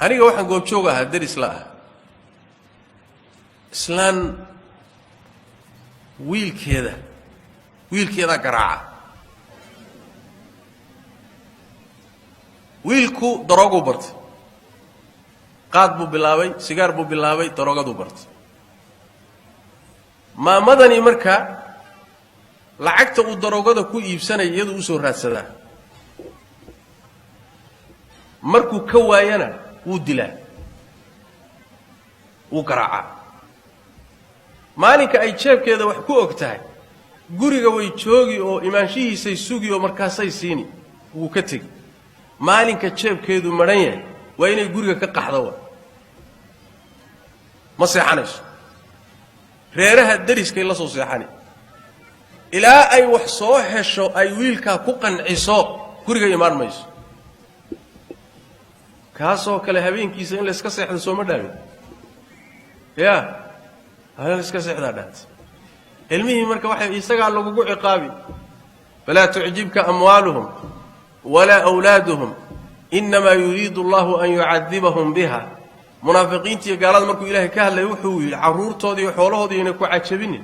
aniga waxaan goob joog ahaa daris la ah islaan wiilkeeda garaaca wiilku daroogu bartay qaad buu bilaabay sigaar buu bilaabay daroogadu bartay maamadani marka lacagta uu daroogada ku iibsanay iyadu u soo raadsadaa markuu ka waayana wuu dilaa wuu garaacaa maalinka ay jeebkeeda wax ku og tahay guriga way joogi oo imaanshihiisay sugi oo markaasay siini wuu ka tegi maalinka jeebkeedu maran yahay waa inay guriga ka qaxdo waa ma seexanayso reeraha dariskay la soo seexani ilaa ay wax soo hesho ay wiilkaa ku qanciso guriga imaan mayso kaasoo kale habeenkiisa in la iska seexdo soo ma dhaamin yaa la iska seexdaa dhaanta ilmihii marka waxay isagaa lagugu ciqaabi falaa tucjibka amwaaluhum walaa awlaaduhum inamaa yuriidu allahu an yucadibahum biha munaafiqiinta iyo gaalada markuu ilaahay ka hadlay wuxuu yidhi carruurtooda iyo xoolahooda inay ku cajabinin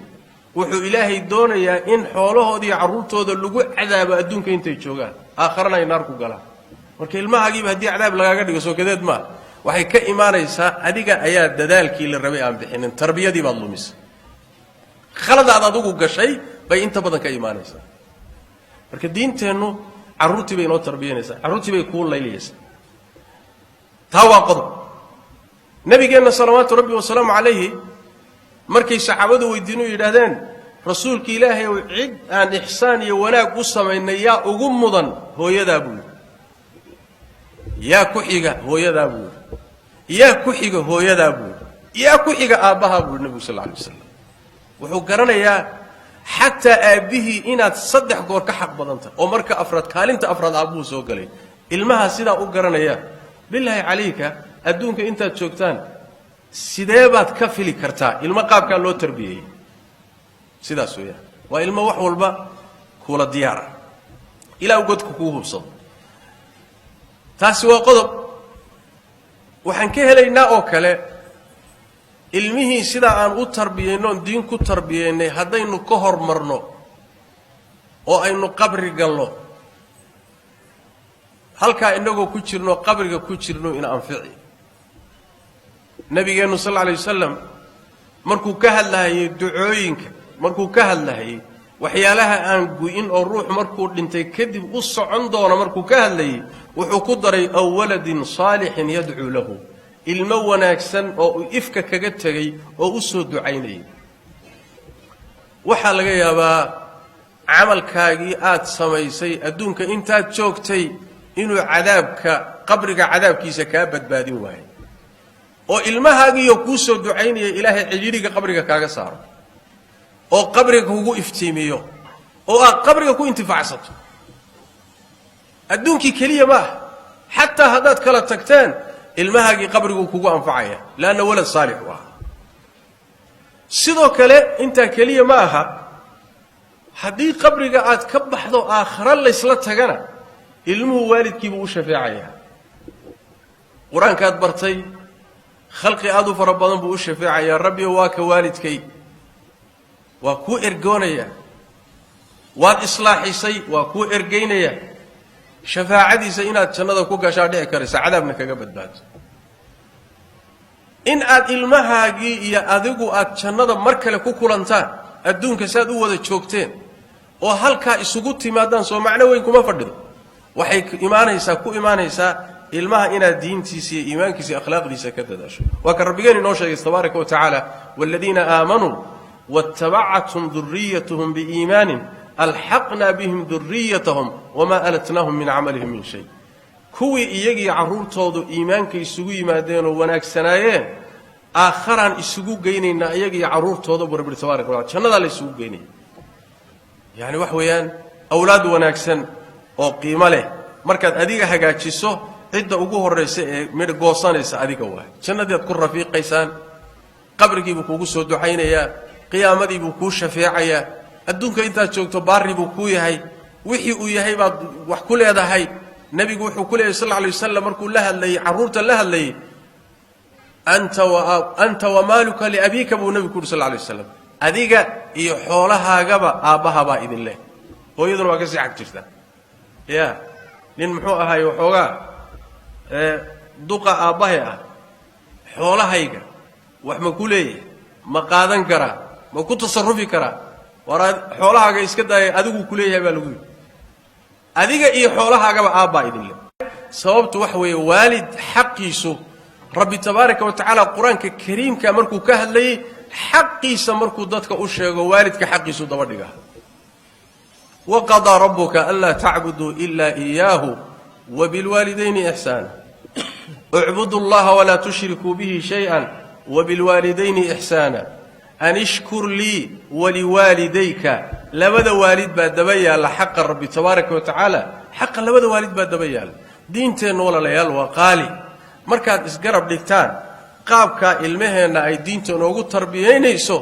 wuxuu ilaahay doonayaa in xoolahooda iyo carruurtooda lagu cadaabo adduunka intay joogaan aakharana ay naar ku galaan marka ilmahaagiiba haddii cadaab lagaaga dhigo soo kadeed maa waxay ka imaanaysaa adiga ayaa dadaalkii la rabay aan bixinin tarbiyadii baad lumisay khaladaad adigu gashay bay inta badan ka imaanaysaa marka diinteennu carruurtii bay inoo tarbiyanaysaa carruurtii bay kuu laylayaysaa taa waa qodob nabigeenna salawaatu rabbi wasalaamu calayhi markay saxaabadu weydiinu yidhaahdeen rasuulka ilaahay ow cid aan ixsaan iyo wanaag u samaynay yaa ugu mudan hooyadaa buu yidhi yaa ku xiga hooyadaa buu yidhi yaa ku xiga hooyadaa buu yidhi yaa ku xiga aabbahaa buu yidhi nebigu sal alla alay wasalam wuxuu garanayaa xataa aabbihii inaad 3 goor ka xaq badan tahay oo marka afraad kaalinta afraad aabbuhu soo galay ilmaha sidaa u garanaya bilaahi calayka adduunka intaad joogtaan sidee baad ka fili kartaa ilmo qaabkaa loo tarbiyeeyey sidaas weeyaan waa ilmo wax walba kula diyaara ilaa uu godka kuu hubsado taasi waa qodob waxaan ka helaynaa oo kale ilmihii sidaa aan u tarbiyeyno oon diin ku tarbiyeynay haddaynu ka hormarno oo aynu qabri galno halkaa inagoo ku jirno qabriga ku jirno ina anfici nabigeennu sal alla alay wasalam markuu ka hadlahayey ducooyinka markuu ka hadlahayey waxyaalaha aan gu'in oo ruux markuu dhintay kadib u socon doono markuu ka hadlayey wuxuu ku daray aw waladin saalixin yadcuu lahu ilmo wanaagsan oo uu ifka kaga tegey oo u soo ducaynayay waxaa laga yaabaa camalkaagii aad samaysay adduunka intaad joogtay inuu cadaabka qabriga cadaabkiisa kaa badbaadin waayo oo ilmahaagiiyo kuu soo ducaynaya ilaahay cidhiidhiga qabriga kaaga saaro oo qabriga kugu iftiimiyo oo aad qabriga ku intifaacsato adduunkii keliya ma aha xataa haddaad kala tagteen ilmahaagii qabriguu kugu anfacaya laanna walad saalix u aha sidoo kale intaa keliya ma aha haddii qabriga aad ka baxdo aakhara laysla tagana ilmuhu waalidkiibuu u shafeecayaa qur-aankaad bartay khalqi aad u fara badan buu u shafeecayaa rabbiyo waa ka waalidkay waa kuu ergoonaya waad islaaxisay waa kuu ergaynaya shafaacadiisa inaad jannada ku gashaa dhici karaysa cadaabna kaga badbaado in aad ilmahaagii iyo adigu aad jannada mar kale ku kulantaan adduunka saad u wada joogteen oo halkaa isugu timaadaan soo macno weyn kuma fadhido waxay ku imaanaysaa ilmaha inaad diintiisa iyo iimaankiisa iyo akhlaaqdiisa ka dadaasho waa ka rabbigeen inoo sheegay tabaaraka wa tacaala waaladiina aamanuu waattabacthum duriyatuhum biiimaanin alxaqnaa bihim duriyatahum wamaa alatnaahum min camalihim min shay kuwii iyagii carruurtoodu iimaanka isugu yimaadeenoo wanaagsanaayeen aakharaan isugu geynaynaa iyagii carruurtooda buu rabbi tabaaraka wa taala jannadaa la isugu geynaya yacni wax weeyaan awlaad wanaagsan oo qiimo leh markaad adiga hagaajiso cidda ugu horraysa ee midh goosanaysa adiga waay jannadii aad ku rafiiqaysaan qabrigiibuu kuugu soo ducaynayaa qiyaamadiibuu kuu shafeecayaa adduunka intaad joogto baarri buu kuu yahay wixii uu yahay baad wax ku leedahay نبي وحكولي صلى الله عليه وسلم مركو لها اللي عرورت لها اللي أنت ومالك لأبيك أبو نبي صلى الله عليه وسلم أديك يحولها جبا أباها بإذن الله هو يدرو وقصي حق جدا يا نمحوها يحوها دقة أباها حولها يجا وحمكولي ما قادن كرا ما كنت تصرفي كرا ورا حولها جايس كده أديك كلية بالوجود أديك حولها جبا أبا إذن الله سببت وحوي والد حقيسو ربي تبارك وتعالى القرآن الكريم كمركو كهلي حقي سمركو ضدك أشياء والدك حقي سودوردها وقضى ربك ألا تعبدوا إلا إياه وبالوالدين إحسانا اعبدوا الله ولا تشركوا به شيئا وبالوالدين إحسانا أن اشكر لي ولوالديك لبدا والد بعد بيا لحق ربي تبارك وتعالى حق لبدا والد بعد بيا دينتين ولا ليال وقالي markaad isgarab dhigtaan qaabka ilmaheena ay diinta noogu tarbiyeynayso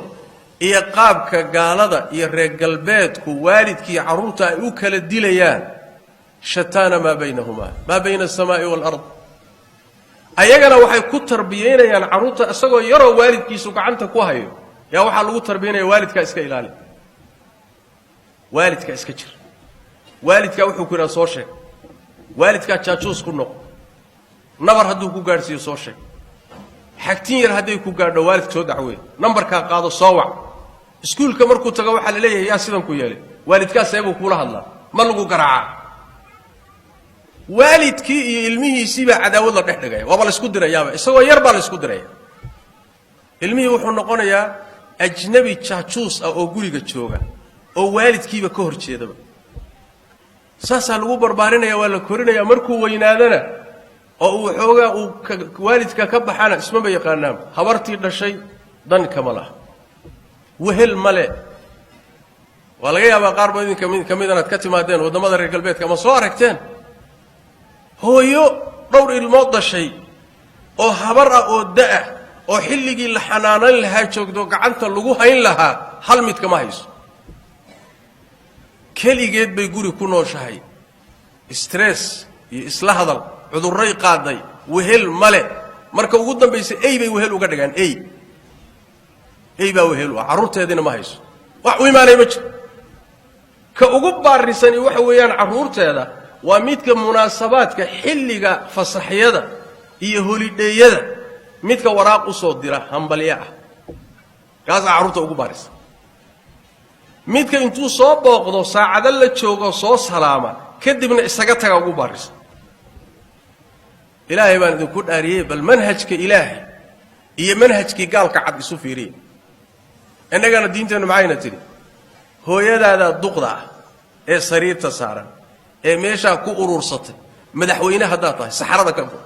iyo qaabka gaalada iyo reer galbeedku waalidkii caruurta ay u kala dilayaan shatana ma baynahuma ma bayna as-samaa'i wal ard ayagana waxay ku tarbiyeynayaan caruurta asagoo yaroo waalidkiisu gacanta ku hayo yaa waxa lagu tarbiyeynaya waalidka iska ilaali waalidka iska jir waalidka wuxuu ku yiraahdaa soo sheeg waalidka jaajuus ku noqo نمبر هدو كو غارسيو سو شيغ حاجتين ير هدي كو غادho waalidka soo dacway numberka qaado soo wac iskuulka markuu tago waxa la leeyahay yaa sidan ku yeelay waalidkaas ayuu kula hadlaa ma lagu garaaca waalidkii iyo ilmihiisii ba cadaawad la dhexdhigay waa la isku dirayaa isagoo yar baa la isku diraya ilmihii wuxuu noqonayaa ajnabi jaajuus ah oo guriga jooga oo waalidkiiba ka horjeedaba saasa lagu barbaarinaya waa la korinaya markuu weynaadana oo xooga uu waalidka ka baxana isma yaqaanaan habartii dhashay dan kamala wehel male wala yaaba qaar badan kamidana ka timaadeen wadamada reer galbeedka ma soo aragteen hooyo dhowr ilmood dhashay oo habar ah oo daa oo xilligii la xanaanan lahaa joogdo gacanta lagu hayn lahaa hal mid kama hayso kaligeed bay guri ku nooshahay stress iyo isla hadal cudurray qaaday wehel male marka ugu dambeysay ay bay wehel uga dhigaan ay baa wehel waa caruurteedina ma hayso wax u iimaanay ma jiro ka ugu baarisan waxa weeyaan caruurteeda waa midka munaasabaadka xilliga fasaxyada iyo holideeyada midka waraaq u soo dira hambalya ah kaas caruurta ugu baarisan midka intuu soo booqdo saacada la joogo soo salaama kadibna isaga taga ugu baarisan إلهي بان إذن كون آريه بل منهجك إلهي إيه منهجك قالك عد إسو فيرين إنك أنا دينتين معاينة تري هو يدا هذا الدقضة إيه صرير تسارا إيه ميشا كو أرور سطي مدحوينة هداتا سحرة كبه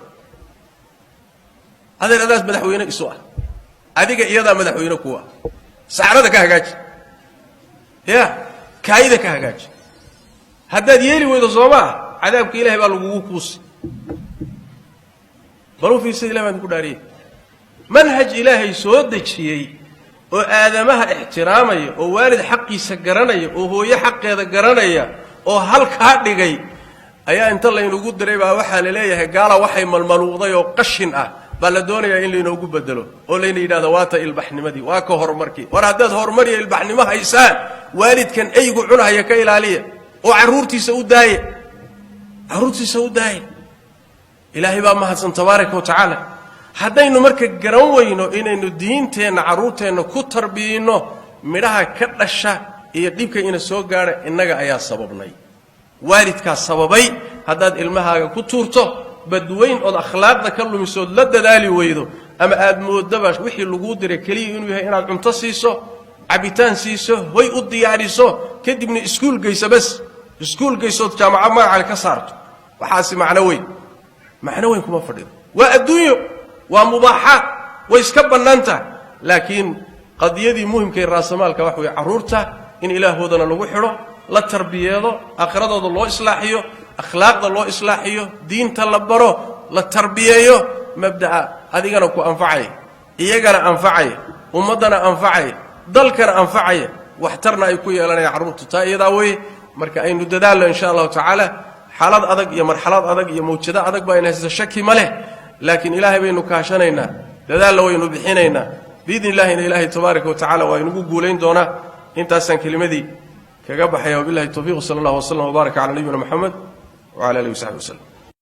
هذا الأداس مدحوينة إسوأ هذيك إيادا مدحوينة كوا سحرة كهجاج يا كايدة كهجاج هذا ديالي ويدا صوما عذابك إلهي بالغوو كوسي بلو في سيد الله ما نقول عليه منهج إلهي سود شيء وآدمها احترامي ووالد حقي سجرني وهو يحق هذا جرني وهل كهدي جاي أيا أنت الله ينقود دريبا وحال ليه قال وحي ململوضي وقشن بلدوني اللي نوجود بدله ولا إذا ذوات البحن مدي واكهر مركي ورادات هرمري البحن ما هيسان والد كان أي قعنها يكيل عليه وعرورتي سود داي عرورتي سود داي إلهي بقى محسن تبارك وتعالى حدينو مركا قروينو إنو دينتين عروتين كتر بينو مراها كرشا يديبك إنو سوغار إنغا أيا سببني والدك سببي هداد إلمها كتورتو بدوين أو الأخلاق ذا كله مسود لدى دالي ويدو أما آدمو الدباش وحي اللقود ركلي إنو يهي إناد عمتسيسو عبيتان سيسو هوي قد يعريسو كدي من اسكول قيسة بس اسكول قيسو جامعة ما على كسارتو وحاسي معنوي معنوي كما فرد والدنيا ومباحات ويسكب النانتا لكن قد يدي مهم كي الراس مالك وحوي عرورته إن إله هودنا لو حرو لا تربيه أخرده الله إصلاحيه أخلاق الله إصلاحيه دين تلبره لا تربيه مبدأ هذه كانوا كو أنفعي إيجانا أنفعي ومدنا أنفعي ضلكنا أنفعي واحترنا يكوي لنا عرورته تايدا وي مركا أين ندال إن شاء الله تعالى xaalad adag iyo marxalad adag iyo mawjada adag baa inaysa shaki ma leh laakiin ilaahay baynu kaashanaynaa dadaal waynu bixinaynaa biidin ilaahina ilaahay tabaaraka wa tacaala waa inagu guulayn doonaa intaasaan kelimadii kaga baxaya wabillahi tawfiiq sallallahu alayhi wa sallam wa baraka ala nabiyyina muhammad wa ala alihi wa sahbihi wa sallam